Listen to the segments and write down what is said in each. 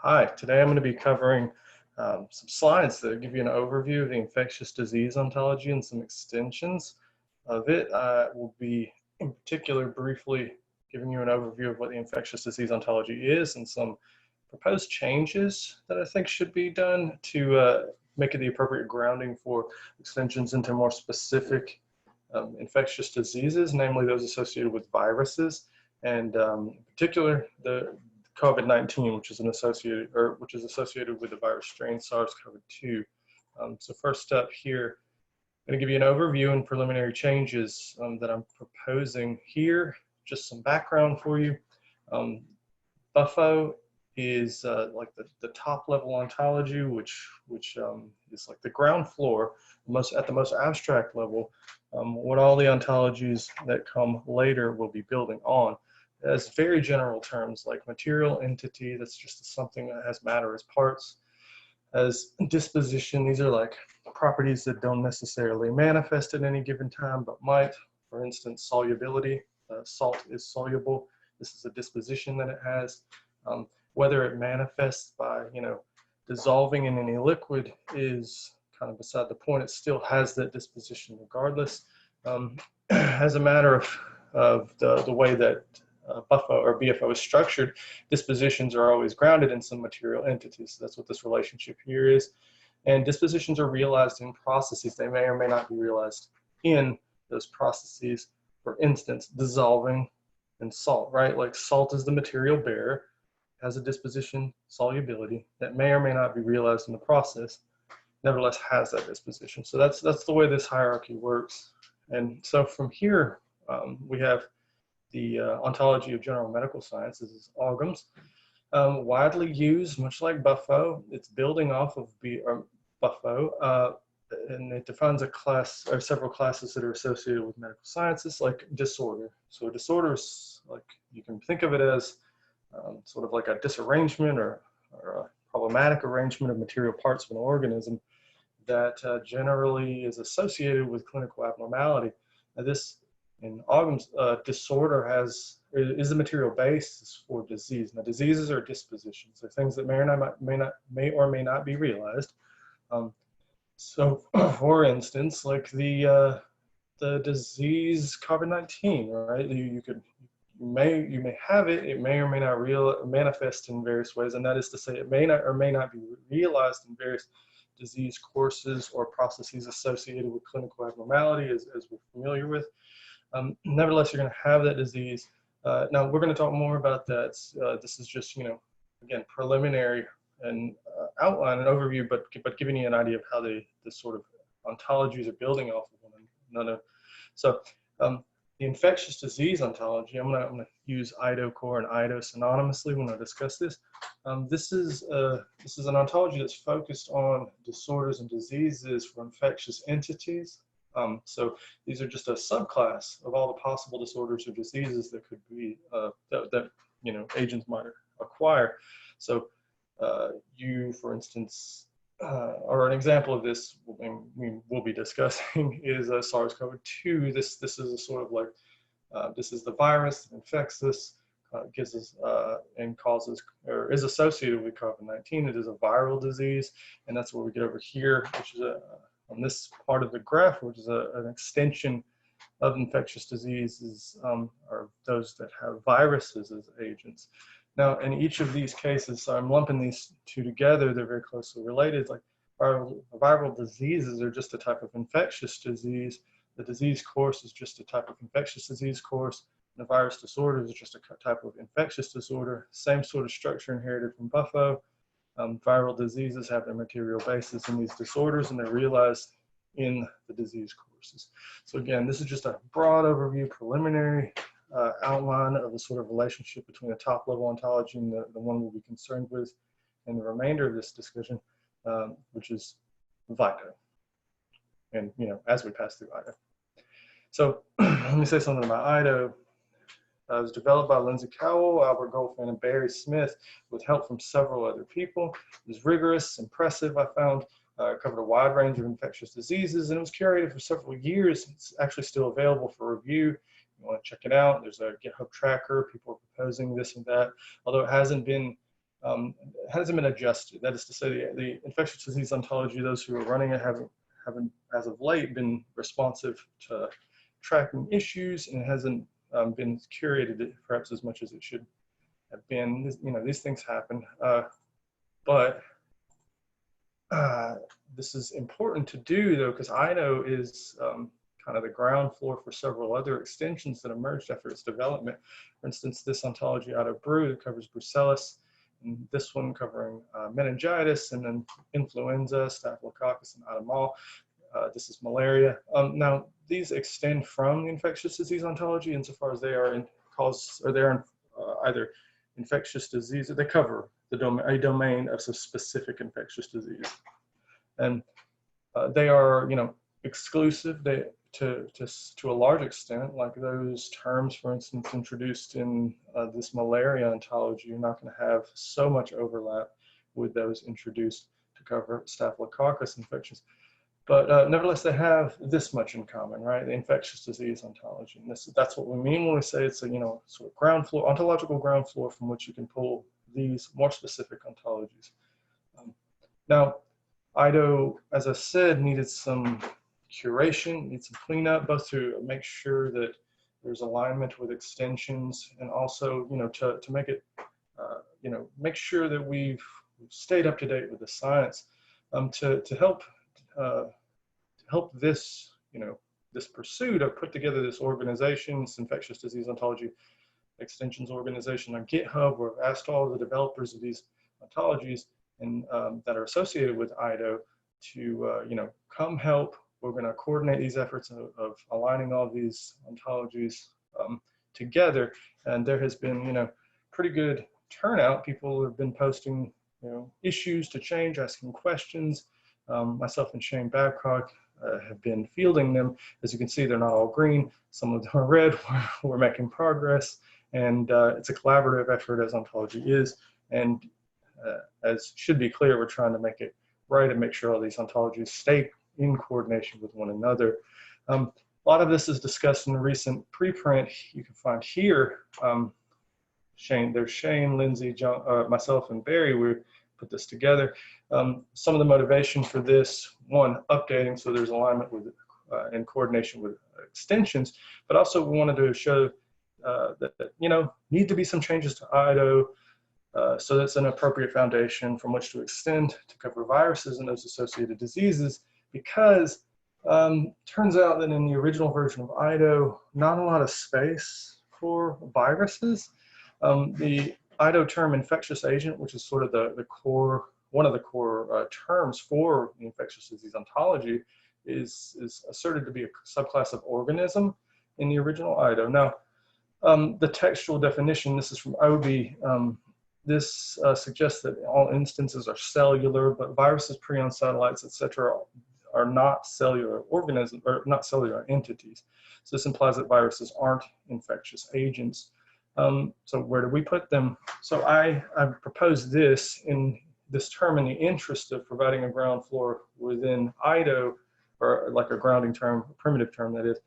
Hi, today I'm going to be covering some slides that give you an overview of the infectious disease ontology and some extensions of it. I will be in particular briefly giving you an overview of what the infectious disease ontology is and some proposed changes that I think should be done to make it the appropriate grounding for extensions into more specific infectious diseases, namely those associated with viruses, and in particular the COVID-19, which is associated with the virus strain SARS-CoV-2. So first up here, I'm going to give you an overview and preliminary changes that I'm proposing here. Just some background for you. Buffo is like the top level ontology, which is like the ground floor, at the most abstract level, what all the ontologies that come later will be building on. As very general terms like material entity, that's just something that has matter as parts. As disposition, these are like properties that don't necessarily manifest at any given time, but might. For instance, solubility, salt is soluble. This is a disposition that it has. Whether it manifests by, dissolving in any liquid is kind of beside the point. It still has that disposition regardless. As a matter of the way that Buffo or BFO is structured, dispositions are always grounded in some material entities. So that's what this relationship here is. And dispositions are realized in processes. They may or may not be realized in those processes. For instance, dissolving in salt, right? Like salt is the material bearer, has a disposition, solubility, that may or may not be realized in the process, nevertheless has that disposition. So that's the way this hierarchy works. And so from here, we have the ontology of general medical sciences is Organisms, widely used, much like Buffo. It's building off of Buffo, and it defines a class or several classes that are associated with medical sciences, like disorder. So disorder is like, you can think of it as sort of like a disarrangement or a problematic arrangement of material parts of an organism that generally is associated with clinical abnormality. Now this, in Organisms, disorder is the material basis for disease. Now, diseases are dispositions. They're things that may or may not be realized. So, for instance, like the disease COVID-19, right? You may have it. It may or may not manifest in various ways, and that is to say, it may not or may not be realized in various disease courses or processes associated with clinical abnormality, as we're familiar with. Nevertheless, you're going to have that disease. Now, we're going to talk more about that. This is just, again, preliminary and outline and overview, but giving you an idea of how the sort of ontologies are building off of one another. So, the infectious disease ontology, I'm going to use IDO-Core and IDO synonymously when I discuss this. This is an ontology that's focused on disorders and diseases for infectious entities. So these are just a subclass of all the possible disorders or diseases that could be that agents might acquire. So you, for instance, or an example of this we will be discussing is SARS-CoV-2. This is a sort of like this is the virus that infects us, gives us and causes or is associated with COVID-19. It is a viral disease, and that's where we get over here, which is on this part of the graph, which is an extension of infectious diseases, or those that have viruses as agents. Now, in each of these cases, so I'm lumping these two together, they're very closely related. Like viral diseases are just a type of infectious disease. The disease course is just a type of infectious disease course. And the virus disorder is just a type of infectious disorder. Same sort of structure inherited from Buffo. Viral diseases have their material basis in these disorders, and they're realized in the disease courses. So again, this is just a broad overview, preliminary outline of the sort of relationship between the top level ontology and the one we'll be concerned with in the remainder of this discussion, which is VIDO. And as we pass through IDO. So let me say something about IDO. It was developed by Lindsay Cowell, Albert Goldfan, and Barry Smith with help from several other people. It was rigorous, impressive, I found. It covered a wide range of infectious diseases, and it was curated for several years. It's actually still available for review. You want to check it out. There's a GitHub tracker. People are proposing this and that. Although it hasn't been hasn't been adjusted. That is to say, the infectious disease ontology, those who are running it haven't, as of late, been responsive to tracking issues, and it hasn't been curated perhaps as much as it should have been. You know, these things happen, but this is important to do, though, because IDO is kind of the ground floor for several other extensions that emerged after its development. For instance, this ontology IDO Brew that covers brucellosis, and this one covering meningitis, and then influenza, staphylococcus, and IDO. This is malaria. Now, these extend from the infectious disease ontology insofar as they are in cause, or they're in either infectious disease, or they cover a domain of some specific infectious disease, and they are, you know, exclusive. They to a large extent, like those terms, for instance, introduced in this malaria ontology, you're not going to have so much overlap with those introduced to cover staphylococcus infections. But nevertheless, they have this much in common, right? The infectious disease ontology. And that's what we mean when we say it's a, you know, sort of ground floor, ontological ground floor from which you can pull these more specific ontologies. Now, IDO, as I said, needed some curation, needs some cleanup, both to make sure that there's alignment with extensions, and also, you know, to make it, you know, make sure that we've stayed up to date with the science, to help this, you know, this pursuit of put together this organization, this infectious disease ontology extensions organization on GitHub, where I've asked all the developers of these ontologies and that are associated with IDO to, you know, come help. We're going to coordinate these efforts of aligning all these ontologies together. And there has been, you know, pretty good turnout. People have been posting, you know, issues to change, asking questions. Myself and Shane Babcock have been fielding them. As you can see, they're not all green. Some of them are red. We're making progress, and it's a collaborative effort, as ontology is. And as should be clear, we're trying to make it right and make sure all these ontologies stay in coordination with one another. A lot of this is discussed in a recent preprint you can find here. There's Shane, Lindsay, John, myself, and Barry. We put this together. Some of the motivation for this, one, updating so there's alignment with and coordination with extensions, but also we wanted to show that, you know, need to be some changes to IDO, so that's an appropriate foundation from which to extend to cover viruses and those associated diseases, because turns out that in the original version of IDO, not a lot of space for viruses. The IDO term infectious agent, which is sort of the core, one of the core terms for the infectious disease ontology, is asserted to be a subclass of organism in the original IDO. Now, the textual definition, this is from Obi, this suggests that all instances are cellular, but viruses, prions, satellites, etc., are not cellular organisms, or not cellular entities. So this implies that viruses aren't infectious agents. So where do we put them? So I proposed this term in the interest of providing a ground floor within IDO, or like a grounding term, a primitive term that is,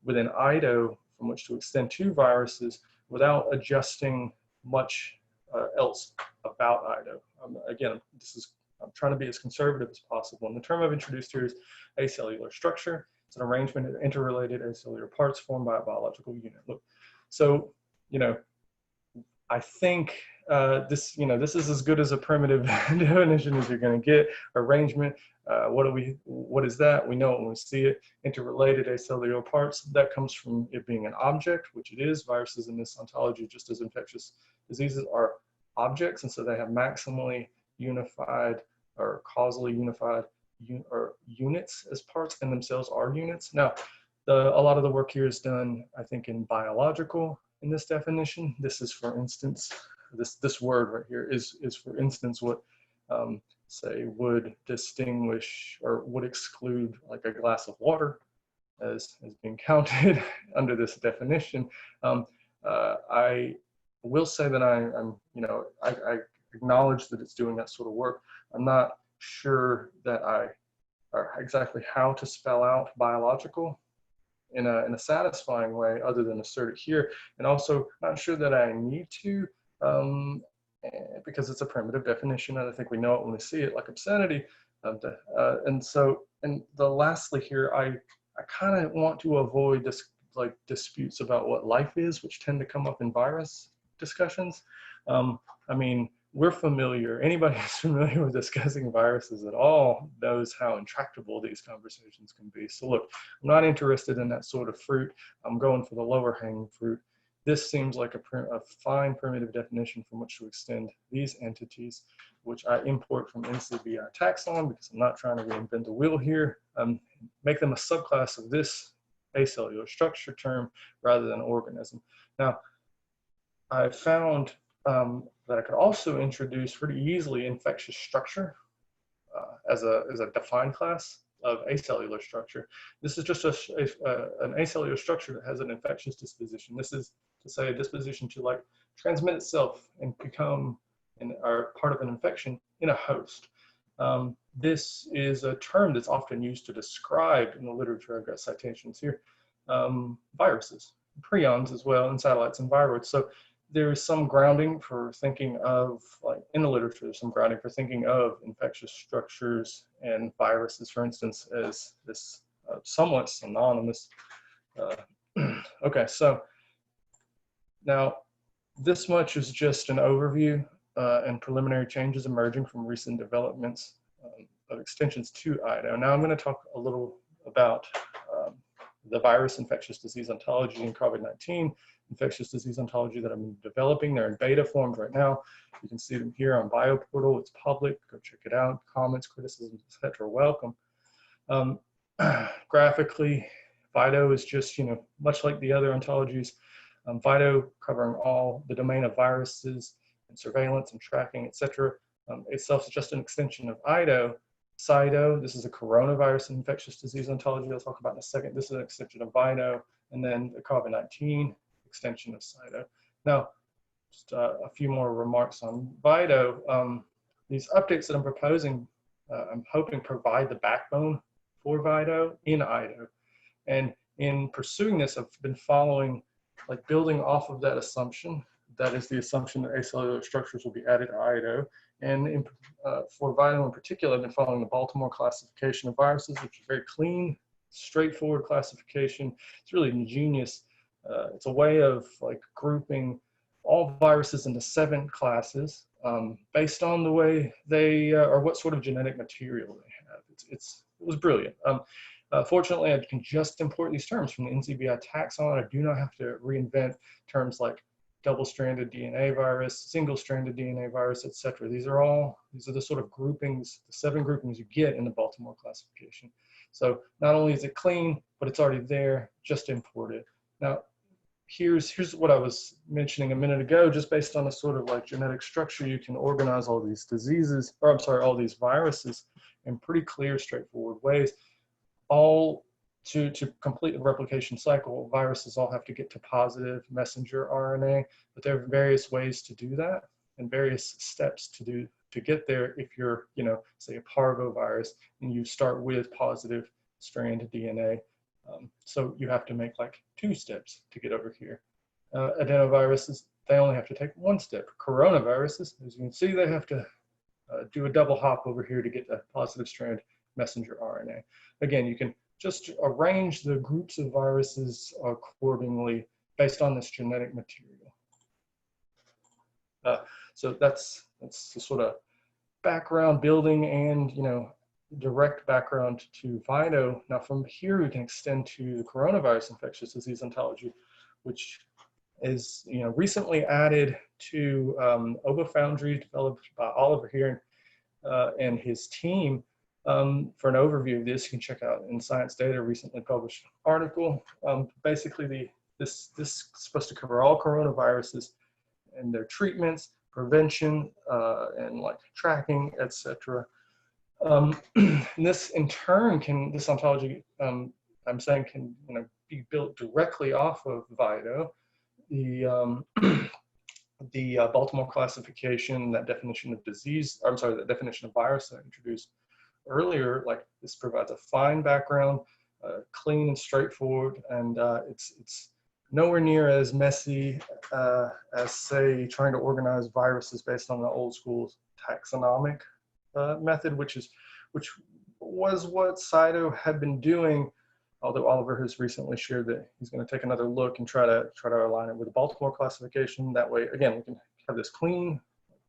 within IDO from which to extend to viruses without adjusting much else about IDO. Again, I'm trying to be as conservative as possible. And the term I've introduced here is acellular structure. It's an arrangement of interrelated acellular parts formed by a biological unit. Look, so, you know, I think this is as good as a primitive definition as you're going to get. Arrangement, what is that? We know it when we see it. Interrelated acellular parts, that comes from it being an object, which it is. Viruses in this ontology, just as infectious diseases, are objects, and so they have maximally unified or causally unified units as parts, and themselves are units. Now, a lot of the work here is done, I think, in biological. In this definition, this is, for instance, this word right here is for instance what say would distinguish or would exclude like a glass of water as being counted under this definition. I will say that I acknowledge that it's doing that sort of work. I'm not sure that or exactly how to spell out biological in a satisfying way other than assert it here, and also not sure that I need to. because it's a primitive definition, and I think we know it when we see it, like obscenity. And lastly here, I kind of want to avoid this like disputes about what life is, which tend to come up in virus discussions. I mean, we're familiar, anybody who's familiar with discussing viruses at all knows how intractable these conversations can be. So look, I'm not interested in that sort of fruit. I'm going for the lower hanging fruit. This seems like a fine primitive definition from which to extend these entities, which I import from NCBI taxon because I'm not trying to reinvent the wheel here. Make them a subclass of this acellular structure term rather than organism. Now, I found that I could also introduce pretty easily infectious structure as a defined class of acellular structure. This is just an acellular structure that has an infectious disposition. This is to say a disposition to like transmit itself and become or part of an infection in a host. This is a term that's often used to describe in the literature. I've got citations here, viruses, prions as well, and satellites and viroids. So there is some grounding for thinking of, like in the literature, there's some grounding for thinking of infectious structures and viruses, for instance, as this somewhat synonymous. Okay, so now this much is just an overview and preliminary changes emerging from recent developments of extensions to IDO. Now I'm going to talk a little about the virus infectious disease ontology in COVID-19, infectious disease ontology that I'm developing. They're in beta forms right now. You can see them here on BioPortal. It's public. Go check it out. Comments, criticisms, etc. welcome. Graphically, VIDO is just, much like the other ontologies, VIDO covering all the domain of viruses and surveillance and tracking, etc. Itself is just an extension of IDO. CIDO, this is a coronavirus infectious disease ontology I'll talk about in a second. This is an extension of VIDO, and then the COVID-19 extension of CIDO. Now, just a few more remarks on VIDO. These updates that I'm proposing, I'm hoping provide the backbone for VIDO in IDO. And in pursuing this, I've been following, like building off of that assumption. That is the assumption that acellular structures will be added to IDO. And for VIDO in particular, I've been following the Baltimore Classification of Viruses, which is very clean, straightforward classification. It's really ingenious. It's a way of like grouping all viruses into 7 classes based on the way they or what sort of genetic material they have. It was brilliant. Fortunately, I can just import these terms from the NCBI taxon. I do not have to reinvent terms like double-stranded DNA virus, single-stranded DNA virus, etc. These are the sort of groupings, the 7 groupings you get in the Baltimore classification. So not only is it clean, but it's already there, just imported. Now, here's what I was mentioning a minute ago. Just based on a sort of like genetic structure, you can organize all these diseases, or I'm sorry, all these viruses in pretty clear, straightforward ways. All to complete the replication cycle, viruses all have to get to positive messenger RNA, but there are various ways to do that and various steps to get there. If you're, say a parvovirus and you start with positive strand DNA, so you have to make like 2 steps to get over here. Adenoviruses, they only have to take 1 step. Coronaviruses, as you can see, they have to do a double hop over here to get the positive strand messenger RNA. Again, you can just arrange the groups of viruses accordingly based on this genetic material. So that's the sort of background building and direct background to VIDO. Now from here we can extend to the coronavirus infectious disease ontology, which is recently added to OboFoundry, developed by Oliver here and his team. For an overview of this, you can check out in Science Data, recently published article. Basically, this is supposed to cover all coronaviruses and their treatments, prevention, and like tracking, etc. This in turn this ontology, I'm saying, can be built directly off of VIDO. The Baltimore classification, that definition of disease, that definition of virus that I introduced earlier, like this provides a fine background, clean and straightforward, and it's nowhere near as messy as, say, trying to organize viruses based on the old school taxonomic method, which was what CIDO had been doing, although Oliver has recently shared that he's going to take another look and try to align it with the Baltimore Classification. That way, again, we can have this clean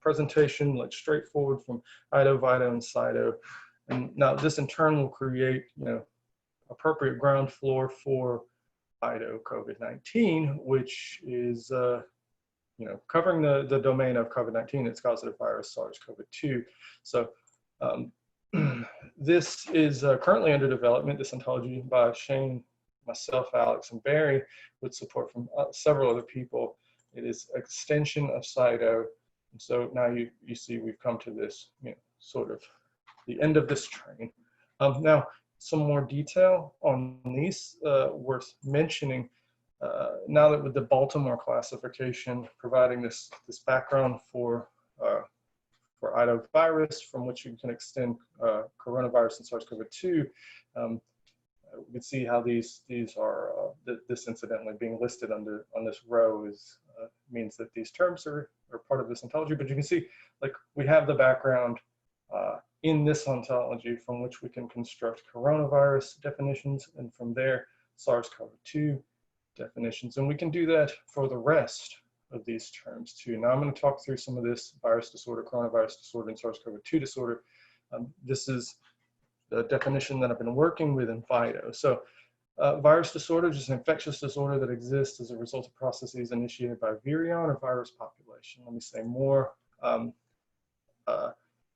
presentation, like straightforward from IDO, VIDO, and CIDO. And now this in turn will create, appropriate ground floor for IDO COVID-19, which is, covering the domain of COVID-19, its causative virus, SARS-CoV-2. So this is currently under development, this ontology by Shane, myself, Alex, and Barry, with support from several other people. It is extension of CIDO. And so now you see we've come to this, sort of the end of this train. Now, some more detail on these worth mentioning. Now that with the Baltimore Classification providing this background for IDO virus, from which you can extend coronavirus and SARS-CoV-2, we can see how these are, this incidentally being listed on this row is means that these terms are part of this ontology. But you can see, like, we have the background in this ontology from which we can construct coronavirus definitions, and from there SARS-CoV-2 definitions, and we can do that for the rest of these terms too. Now I'm going to talk through some of this virus disorder, coronavirus disorder, and SARS-CoV-2 disorder. This is the definition that I've been working with in VIDO. So virus disorder is just an infectious disorder that exists as a result of processes initiated by virion or virus population. Let me say more.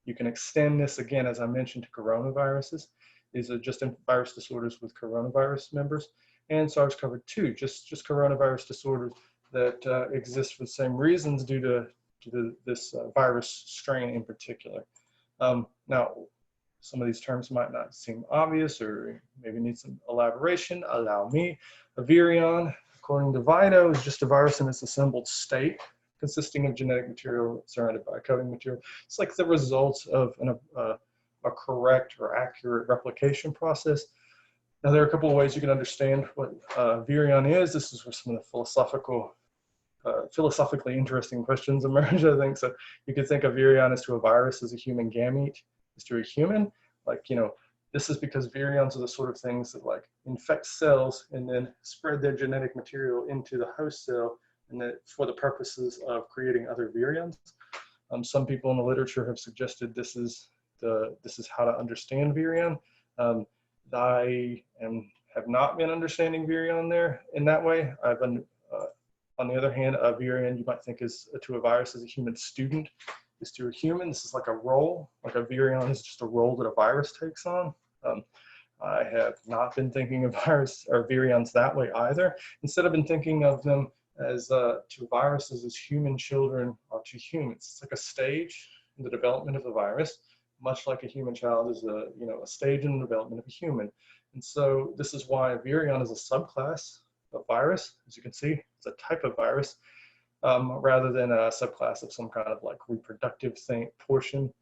You can extend this, again, as I mentioned, to coronaviruses. These are just virus disorders with coronavirus members, and SARS-CoV-2, just coronavirus disorders that exist for the same reasons due to this virus strain in particular. Now, some of these terms might not seem obvious or maybe need some elaboration. Allow me. A virion, according to VIDO, is just a virus in its assembled state, consisting of genetic material surrounded by coding material. It's like the results of a correct or accurate replication process. Now, there are a couple of ways you can understand what virion is. This is where some of the philosophically interesting questions emerge, I think. So you could think of virion as to a virus as a human gamete is to a human. Like, this is because virions are the sort of things that, like, infect cells and then spread their genetic material into the host cell, and that for the purposes of creating other virions. Some people in the literature have suggested this is how to understand virion. I have not been understanding virion there in that way. On the other hand, a virion you might think is to a virus as a human student is to a human. This is like a role, like a virion is just a role that a virus takes on. I have not been thinking of virus or virions that way either. Instead, I've been thinking of them as to viruses as human children are to humans. It's like a stage in the development of the virus, much like a human child is a stage in the development of a human. And so this is why virion is a subclass of virus. As you can see, it's a type of virus rather than a subclass of some kind of like reproductive portion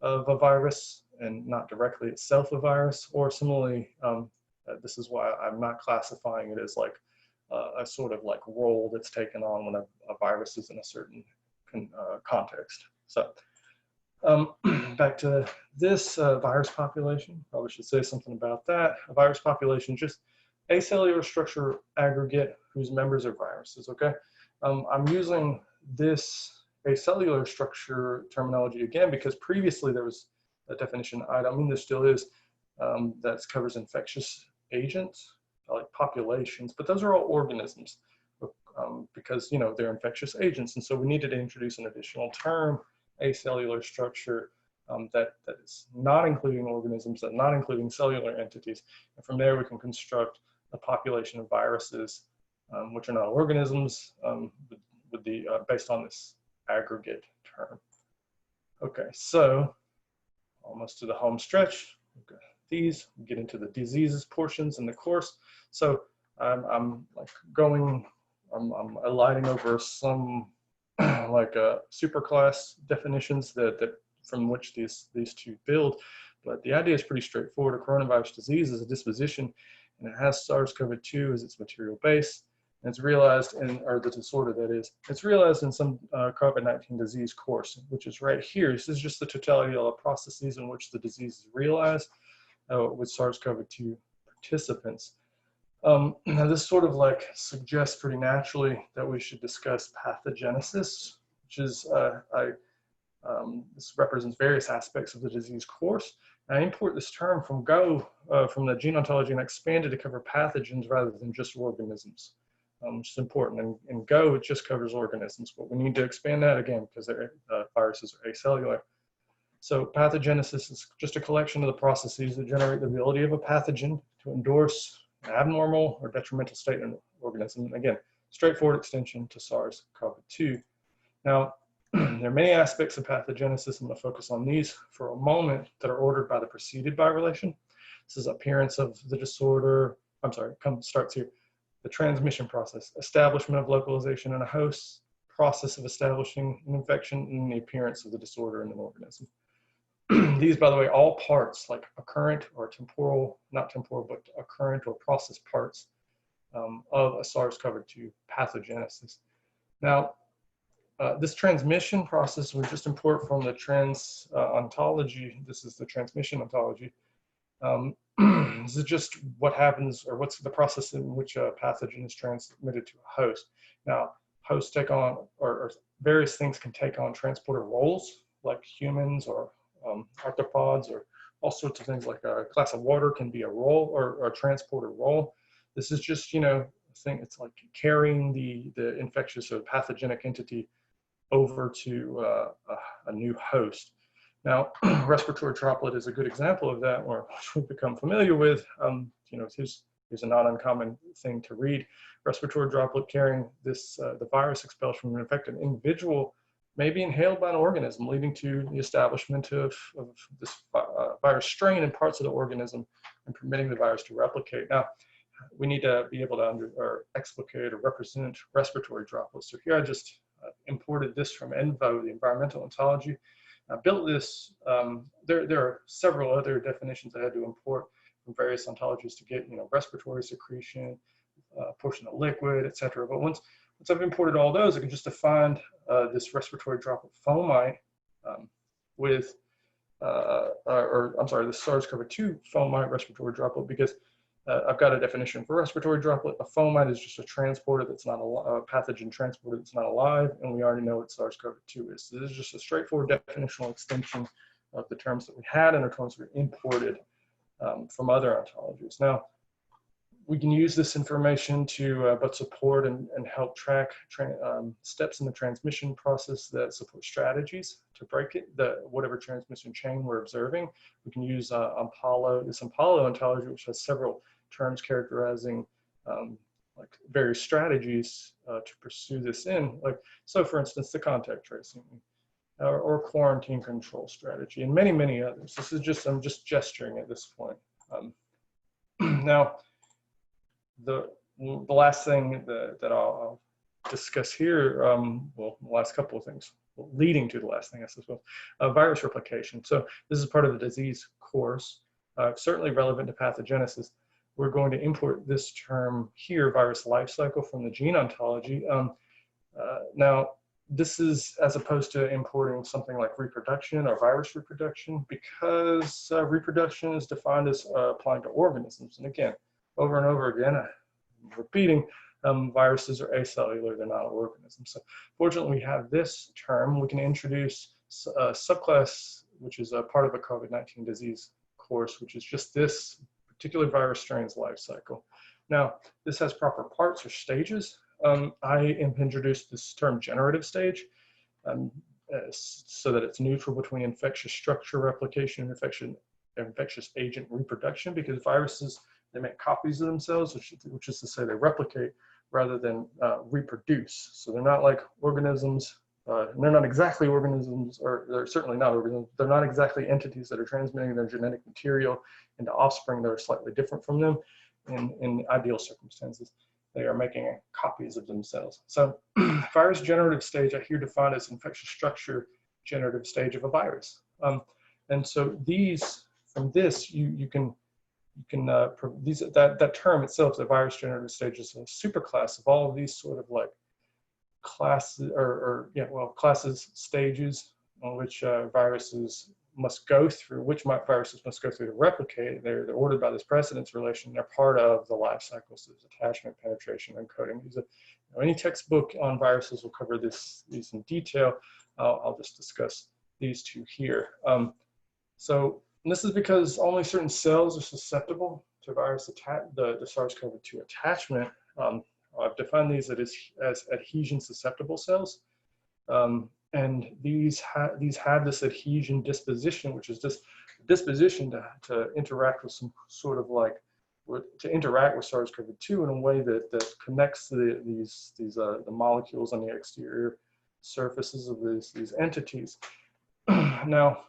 of a virus, and not directly itself a virus. Or similarly, this is why I'm not classifying it as like a sort of like role that's taken on when a virus is in a certain context. So back to this virus population, probably should say something about that. A virus population, just acellular structure aggregate whose members are viruses, okay? I'm using this acellular structure terminology again because previously there was a definition, I mean there still is, that covers infectious agents, like populations, but those are all organisms because, they're infectious agents. And so we needed to introduce an additional term, acellular structure, that is not including organisms, that not including cellular entities. And from there, we can construct a population of viruses, which are not organisms, with the based on this aggregate term. Okay, so almost to the home stretch. Okay. These get into the diseases portions in the course. So I'm alighting over some like superclass definitions that from which these two build, but the idea is pretty straightforward. A coronavirus disease is a disposition, and it has SARS-CoV-2 as its material base. And it's realized in, or the disorder that is, it's realized in some COVID-19 disease course, which is right here. This is just the totality of the processes in which the disease is realized with SARS-CoV-2 participants. Now this sort of like suggests pretty naturally that we should discuss pathogenesis, which is, this represents various aspects of the disease course. And I import this term from from the gene ontology and expanded to cover pathogens rather than just organisms, which is important. In Go, it just covers organisms, but we need to expand that again because viruses are acellular. So pathogenesis is just a collection of the processes that generate the ability of a pathogen to endorse an abnormal or detrimental state in an organism. And again, straightforward extension to SARS-CoV-2. Now, there are many aspects of pathogenesis. I'm going to focus on these for a moment that are ordered by the preceded by relation. This is appearance of the disorder. I'm sorry, starts here. The transmission process, establishment of localization in a host, process of establishing an infection, and the appearance of the disorder in an organism. These, by the way, all parts like occurrent or temporal, not temporal, but occurrent or process parts of a SARS-CoV-2 pathogenesis. Now, this transmission process we just import from the ontology. This is the transmission ontology. This is just what happens, or what's the process in which a pathogen is transmitted to a host. Now, hosts take on, or various things can take on transporter roles, like humans or arthropods, or all sorts of things. Like a glass of water can be a role or a transporter role. This is just, you know, it's like carrying the infectious or pathogenic entity over to a new host. Now, respiratory droplet is a good example of that, or we've become familiar with. You know, here's a not uncommon thing to read. Respiratory droplet carrying this, the virus expelled from an infected individual may be inhaled by an organism, leading to the establishment of this virus strain in parts of the organism and permitting the virus to replicate. Now, we need to be able to explicate or represent respiratory droplets. So here I just imported this from ENVO, the environmental ontology. I built this. There are several other definitions I had to import from various ontologies to get, you know, respiratory secretion, portion of liquid, etc. But once I've imported all those, I can just define this respiratory droplet fomite with, this SARS-CoV-2 fomite respiratory droplet, because I've got a definition for respiratory droplet. A fomite is just a transporter that's not a pathogen transporter that's not alive, and we already know what SARS-CoV-2 is. So this is just a straightforward definitional extension of the terms that we had and the terms we imported from other ontologies. Now, we can use this information to both support and help track steps in the transmission process that support strategies to break it, whatever transmission chain we're observing. We can use this Impalo ontology, which has several terms characterizing like various strategies to pursue this in. Like, so for instance, the contact tracing or quarantine control strategy, and many, many others. This is just, I'm just gesturing at this point. Now, the last thing that I'll discuss here, well, the last couple of things, leading to the last thing, I suppose, virus replication. So this is part of the disease course, certainly relevant to pathogenesis. We're going to import this term here, virus life cycle, from the gene ontology. Now, this is as opposed to importing something like reproduction or virus reproduction, because reproduction is defined as applying to organisms. And again, over and over again, I'm repeating, viruses are acellular, they're not organisms. So fortunately, we have this term. We can introduce a subclass, which is a part of a COVID-19 disease course, which is just this particular virus strain's life cycle. Now, this has proper parts or stages. I introduced this term generative stage so that it's neutral between infectious structure replication and infectious agent reproduction, because viruses, they make copies of themselves, which is to say they replicate rather than reproduce. So they're not like organisms, and they're not exactly organisms, or they're certainly not organisms. They're not exactly entities that are transmitting their genetic material into offspring that are slightly different from them in ideal circumstances. They are making copies of themselves. So virus generative stage, I here define as infectious structure generative stage of a virus. And so these, from this, you can you can that term itself, the virus generative stage, is a superclass of all of these sort of like classes classes, stages on which viruses must go through, viruses must go through to replicate. They're ordered by this precedence relation. They're part of the life cycles. There's attachment, penetration, and coding. Any textbook on viruses will cover these in detail. I'll just discuss these two here. So this is because only certain cells are susceptible to virus the SARS-CoV-2 attachment. I've defined these as adhesion susceptible cells. And these have this adhesion disposition, which is just disposition to interact with some sort of like, to interact with SARS-CoV-2 in a way that connects the molecules on the exterior surfaces of these entities. Now,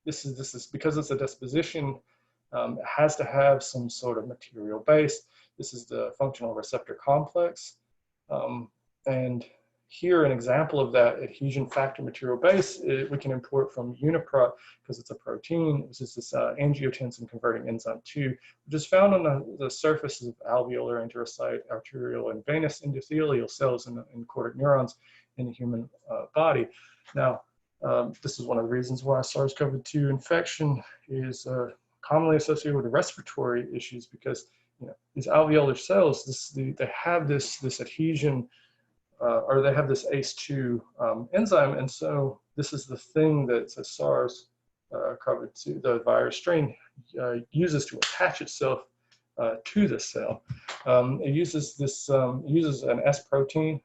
this is because it's a disposition, it has to have some sort of material base. This is the functional receptor complex. And here, an example of that adhesion factor material base, we can import from Uniprot because it's a protein. This is this angiotensin converting enzyme 2, which is found on the surfaces of alveolar, enterocyte, arterial, and venous endothelial cells in cortic neurons in the human body. Now, this is one of the reasons why SARS-CoV-2 infection is commonly associated with respiratory issues, because these alveolar cells, they have this adhesion, or they have this ACE2 enzyme, and so this is the thing that the SARS-CoV-2, the virus strain, uses to attach itself to the cell. It uses uses an S protein.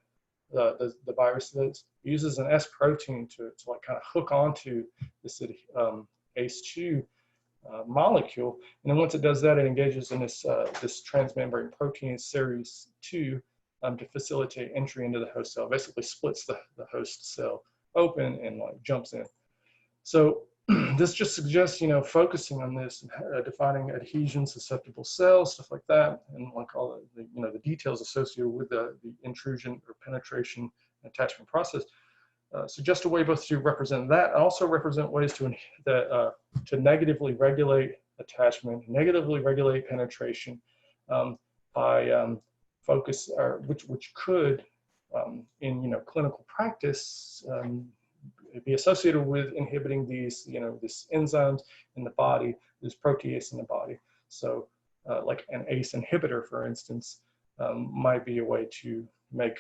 The virus does. It uses an S protein to like kind of hook onto this ACE2 molecule, and then once it does that, it engages in this transmembrane protein series 2 to facilitate entry into the host cell. Basically, splits the host cell open and like jumps in. So this just suggests, focusing on this, defining adhesion susceptible cells, stuff like that, and like all the the details associated with the intrusion or penetration and attachment process. Suggest a way both to represent that and also represent ways to negatively regulate attachment, negatively regulate penetration by focus, which could in clinical practice be associated with inhibiting these this enzymes in the body, this protease in the body. So like an ACE inhibitor, for instance, might be a way to make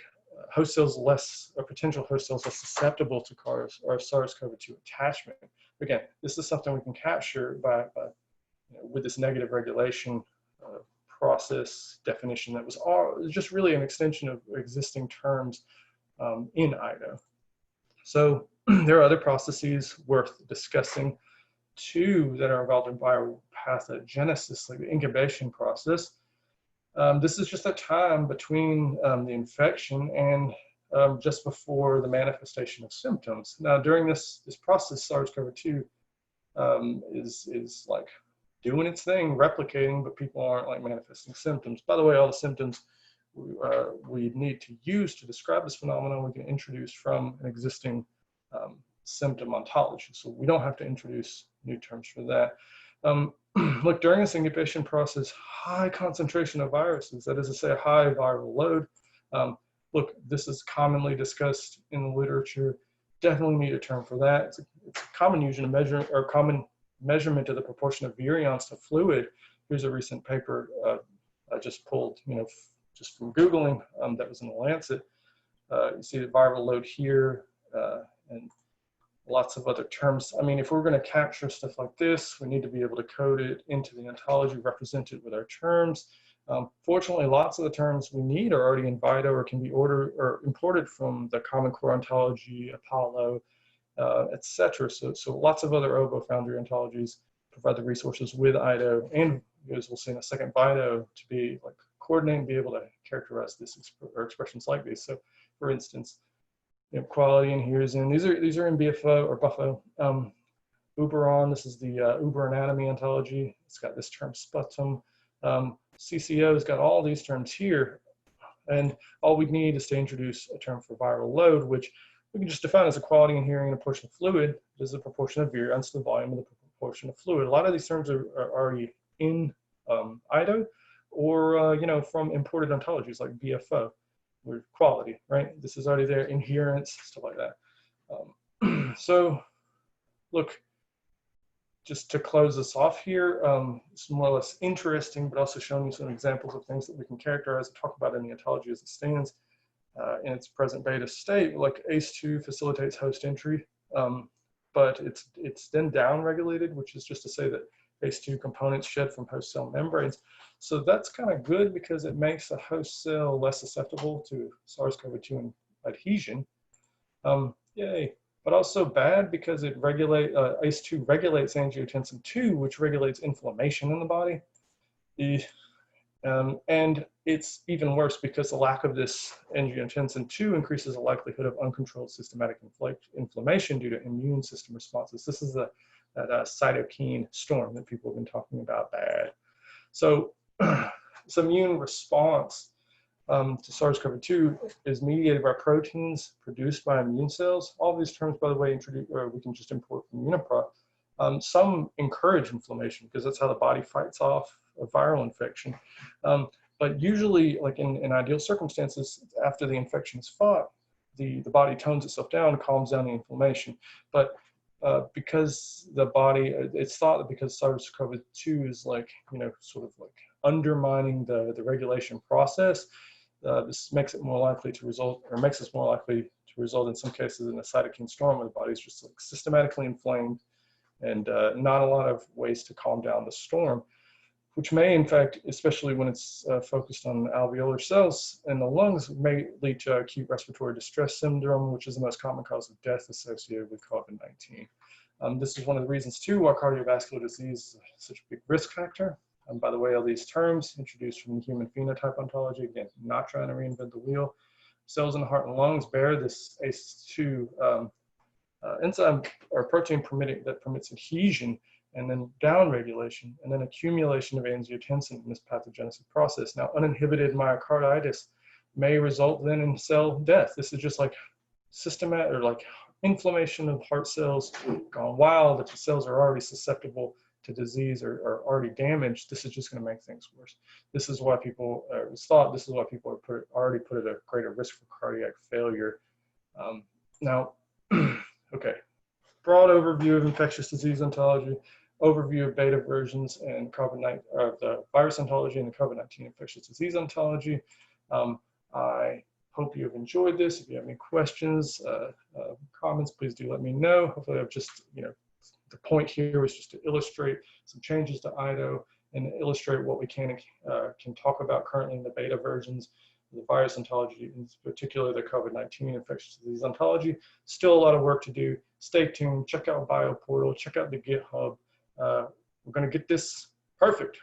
host cells potential host cells less susceptible to SARS-CoV-2 attachment. Again, this is something we can capture by with this negative regulation process definition that was just really an extension of existing terms in IDO. So there are other processes worth discussing too that are involved in viral pathogenesis, like the incubation process. This is just a time between the infection and just before the manifestation of symptoms. Now, during this process, SARS-CoV-2 is like doing its thing, replicating, but people aren't like manifesting symptoms. By the way, all the symptoms we need to use to describe this phenomenon, we can introduce from an existing symptom ontology. So we don't have to introduce new terms for that. Look, during this incubation process, high concentration of viruses, that is to say, a high viral load. Look, this is commonly discussed in the literature. Definitely need a term for that. It's a common usual measure, or common measurement of the proportion of virions to fluid. Here's a recent paper I just pulled, just from Googling, that was in the Lancet. You see the viral load here, and lots of other terms. I mean, if we're going to capture stuff like this, we need to be able to code it into the ontology, represent it with our terms. Fortunately, lots of the terms we need are already in IDO or can be ordered or imported from the Common Core ontology, Apollo, etc. So lots of other OVO Foundry ontologies provide the resources with IDO, and as we'll see in a second, IDO to be like coordinate and be able to characterize this or expressions like these. So, for instance, quality in here is in these are in BFO or Buffo. Uberon, this is the Uber anatomy ontology. It's got this term sputum. CCO's got all these terms here, and all we need is to introduce a term for viral load, which we can just define as a quality in hearing and a portion of fluid. This is a proportion of virions to the volume of the proportion of fluid. A lot of these terms are already in IDO, or you know, from imported ontologies like BFO, or quality, right? This is already there, adherence, stuff like that. So, look, just to close this off here, it's more or less interesting, but also showing you some examples of things that we can characterize and talk about in the ontology as it stands in its present beta state. Like ACE2 facilitates host entry, but it's then down-regulated, which is just to say that ACE2 components shed from host cell membranes. So that's kind of good because it makes the host cell less susceptible to SARS-CoV-2 adhesion. Yay. But also bad because it ACE2 regulates angiotensin II, which regulates inflammation in the body. And it's even worse because the lack of this angiotensin II increases the likelihood of uncontrolled systematic inflammation due to immune system responses. This is that cytokine storm that people have been talking about bad. So this immune response to SARS-CoV-2 is mediated by proteins produced by immune cells. All of these terms, by the way, we can just import from Unipro. Some encourage inflammation because that's how the body fights off a viral infection. But usually, like in ideal circumstances, after the infection is fought, the body tones itself down, calms down the inflammation. But because the body, it's thought that because SARS-CoV-2 is like, you know, sort of like undermining the regulation process, this makes it more likely to result, or makes us more likely to result in some cases in a cytokine storm where the body is just like systematically inflamed and not a lot of ways to calm down the storm, which may in fact, especially when it's focused on alveolar cells in the lungs, may lead to acute respiratory distress syndrome, which is the most common cause of death associated with COVID-19. This is one of the reasons too why cardiovascular disease is such a big risk factor. By the way, all these terms introduced from the human phenotype ontology, again, not trying to reinvent the wheel. Cells in the heart and lungs bear this ACE2 enzyme or protein that permits adhesion and then downregulation and then accumulation of angiotensin in this pathogenesis process. Now, uninhibited myocarditis may result then in cell death. This is just like systematic or like inflammation of heart cells gone wild. If the cells are already susceptible to disease or already damaged, this is just going to make things worse. This is why people, it's thought this is why people are already put at a greater risk for cardiac failure. Now, okay, broad overview of infectious disease ontology, overview of beta versions and COVID-19, the virus ontology and the COVID-19 infectious disease ontology. I hope you have enjoyed this. If you have any questions, comments, please do let me know. Hopefully I've just, you know, the point here was just to illustrate some changes to IDO and illustrate what we can talk about currently in the beta versions of the virus ontology, in particular the COVID-19 infectious disease ontology. Still a lot of work to do. Stay tuned. Check out BioPortal. Check out the GitHub. We're going to get this perfect.